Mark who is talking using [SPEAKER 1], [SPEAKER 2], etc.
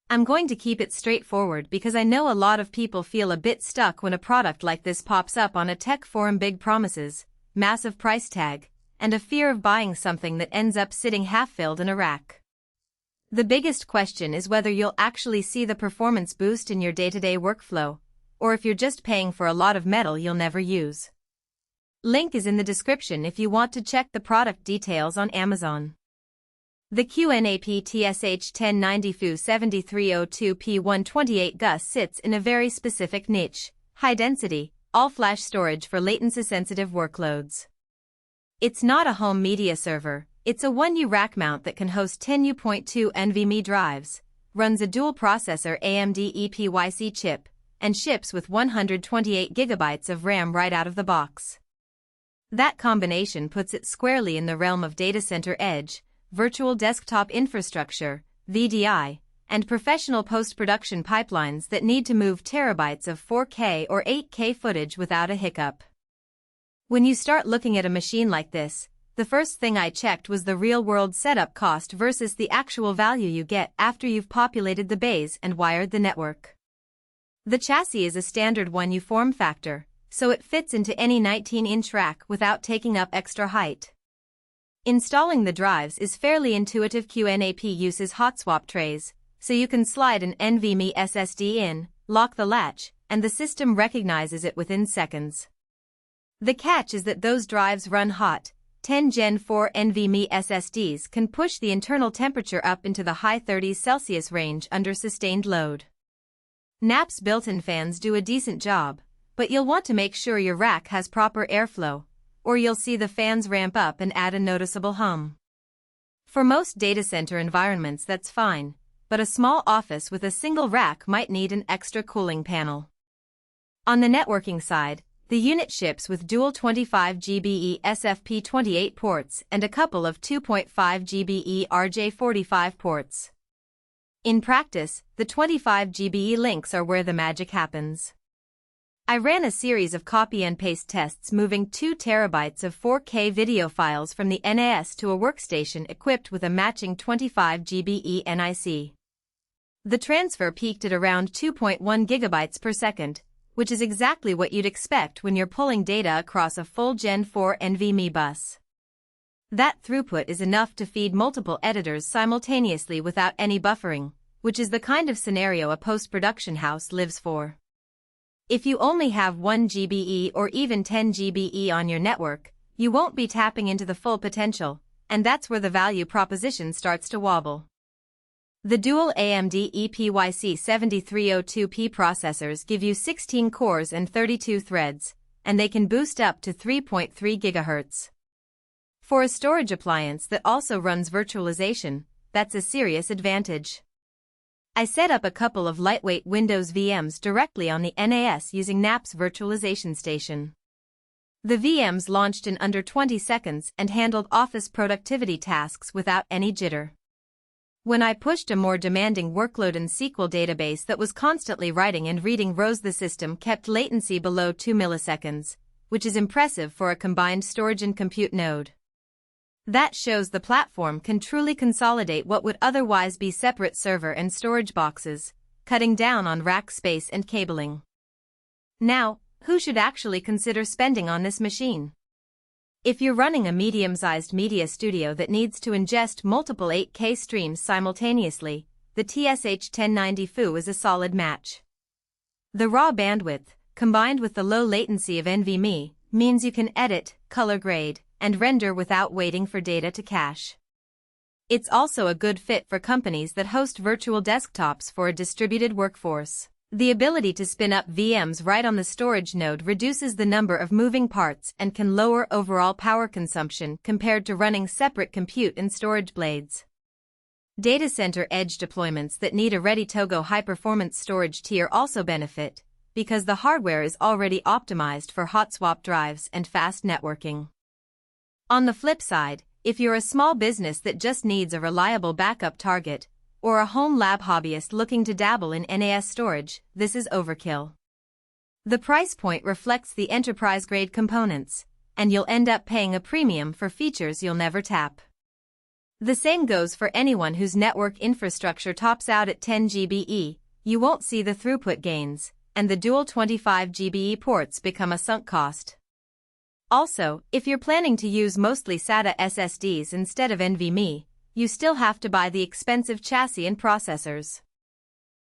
[SPEAKER 1] I'm going to keep it straightforward because I know a lot of people feel a bit stuck when a product like this pops up on a tech forum. Big promises, massive price tag, and a fear of buying something that ends up sitting half-filled in a rack. The biggest question is whether you'll actually see the performance boost in your day-to-day workflow, or if you're just paying for a lot of metal you'll never use. Link is in the description if you want to check the product details on Amazon. The QNAP TS h1090FU 7302P128 GUS sits in a very specific niche, high-density, all-flash storage for latency-sensitive workloads. It's not a home media server, it's a 1U rack mount that can host 10 U.3 NVMe drives, runs a dual-processor AMD EPYC chip, and ships with 128 GB of RAM right out of the box. That combination puts it squarely in the realm of data center edge, virtual desktop infrastructure, VDI, and professional post-production pipelines that need to move terabytes of 4K or 8K footage without a hiccup. When you start looking at a machine like this, the first thing I checked was the real-world setup cost versus the actual value you get after you've populated the bays and wired the network. The chassis is a standard 1U form factor, so it fits into any 19-inch rack without taking up extra height. Installing the drives is fairly intuitive. QNAP uses hot swap trays, so you can slide an NVMe SSD in, lock the latch, and the system recognizes it within seconds. The catch is that those drives run hot. 10 Gen 4 NVMe SSDs can push the internal temperature up into the high 30s Celsius range under sustained load. QNAP's built-in fans do a decent job, but you'll want to make sure your rack has proper airflow, or you'll see the fans ramp up and add a noticeable hum. For most data center environments that's fine, but a small office with a single rack might need an extra cooling panel. On the networking side, the unit ships with dual 25 GBE SFP28 ports and a couple of 2.5 GBE RJ45 ports. In practice, the 25 GBE links are where the magic happens. I ran a series of copy and paste tests moving 2 terabytes of 4K video files from the NAS to a workstation equipped with a matching 25 GBE NIC. The transfer peaked at around 2.1 gigabytes per second, which is exactly what you'd expect when you're pulling data across a full Gen 4 NVMe bus. That throughput is enough to feed multiple editors simultaneously without any buffering, which is the kind of scenario a post-production house lives for. If you only have 1 GBE or even 10 GBE on your network, you won't be tapping into the full potential, and that's where the value proposition starts to wobble. The dual AMD EPYC 7302P processors give you 16 cores and 32 threads, and they can boost up to 3.3 GHz. For a storage appliance that also runs virtualization, that's a serious advantage. I set up a couple of lightweight Windows VMs directly on the NAS using QNAP's virtualization station. The VMs launched in under 20 seconds and handled office productivity tasks without any jitter. When I pushed a more demanding workload and SQL database that was constantly writing and reading rows, the system kept latency below 2 milliseconds, which is impressive for a combined storage and compute node. That shows the platform can truly consolidate what would otherwise be separate server and storage boxes, cutting down on rack space and cabling. Now, who should actually consider spending on this machine? If you're running a medium-sized media studio that needs to ingest multiple 8K streams simultaneously, the TS-H1090FU is a solid match. The raw bandwidth, combined with the low latency of NVMe, means you can edit, color grade, and render without waiting for data to cache. It's also a good fit for companies that host virtual desktops for a distributed workforce. The ability to spin up VMs right on the storage node reduces the number of moving parts and can lower overall power consumption compared to running separate compute and storage blades. Data center edge deployments that need a ready-to-go high-performance storage tier also benefit, because the hardware is already optimized for hot swap drives and fast networking. On the flip side, if you're a small business that just needs a reliable backup target, or a home lab hobbyist looking to dabble in NAS storage, this is overkill. The price point reflects the enterprise-grade components, and you'll end up paying a premium for features you'll never tap. The same goes for anyone whose network infrastructure tops out at 10 GBE, you won't see the throughput gains, and the dual 25 GBE ports become a sunk cost. Also, if you're planning to use mostly SATA SSDs instead of NVMe, you still have to buy the expensive chassis and processors.